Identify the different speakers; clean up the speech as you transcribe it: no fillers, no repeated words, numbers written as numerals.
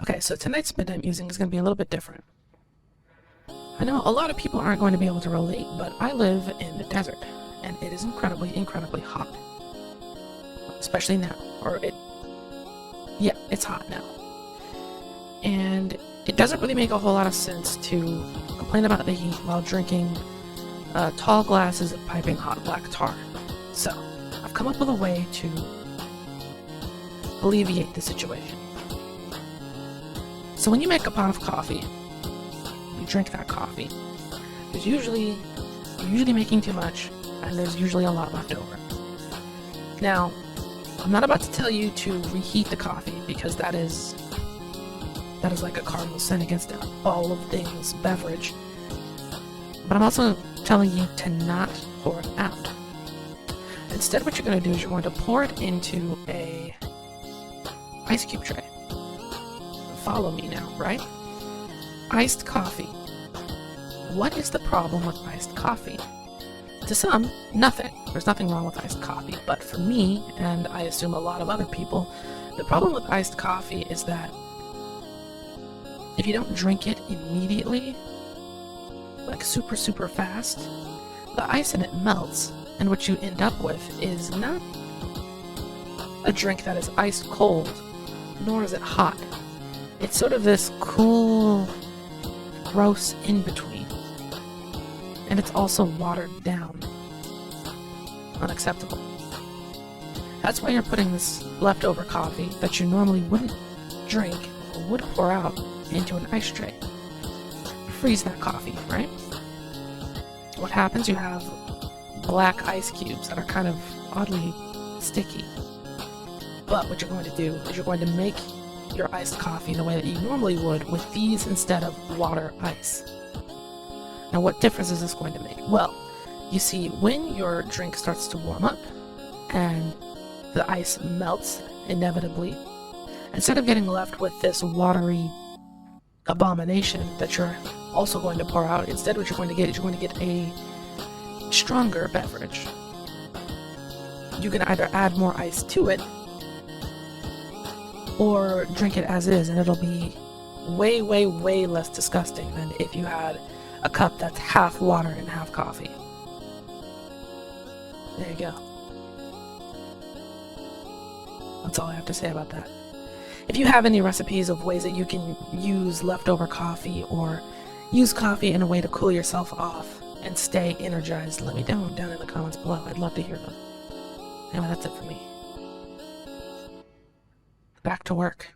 Speaker 1: Okay, so tonight's midnight musing is going to be a little bit different. I know a lot of people aren't going to be able to relate, but I live in the desert, and it is incredibly, incredibly hot. Especially now, it's hot now. And it doesn't really make a whole lot of sense to complain about the heat while drinking tall glasses of piping hot black tar. So, I've come up with a way to alleviate the situation. So when you make a pot of coffee, you drink that coffee. You're usually making too much, and there's usually a lot left over. Now, I'm not about to tell you to reheat the coffee, because that is like a cardinal sin against all of things beverage. But I'm also telling you to not pour it out. Instead, what you're going to do is you're going to pour it into a ice cube tray. Follow me now, right? Iced coffee. What is the problem with iced coffee? To some, nothing. There's nothing wrong with iced coffee. But for me, and I assume a lot of other people, the problem with iced coffee is that if you don't drink it immediately, like super, super fast, the ice in it melts, and what you end up with is not a drink that is ice cold, nor is it hot. It's sort of this cool, gross in-between. And it's also watered down. Unacceptable. That's why you're putting this leftover coffee that you normally wouldn't drink or would pour out into an ice tray. Freeze that coffee, right? What happens? You have black ice cubes that are kind of oddly sticky. But what you're going to do is you're going to make your iced coffee the way that you normally would with these instead of water ice. Now, what difference is this going to make? Well, you see, when your drink starts to warm up and the ice melts inevitably, instead of getting left with this watery abomination that you're also going to pour out, instead what you're going to get is you're going to get a stronger beverage. You can either add more ice to it or drink it as is, and it'll be way, way, way less disgusting than if you had a cup that's half water and half coffee. There you go. That's all I have to say about that. If you have any recipes of ways that you can use leftover coffee or use coffee in a way to cool yourself off and stay energized, let me know down in the comments below. I'd love to hear them. Anyway, that's it for me. Back to work.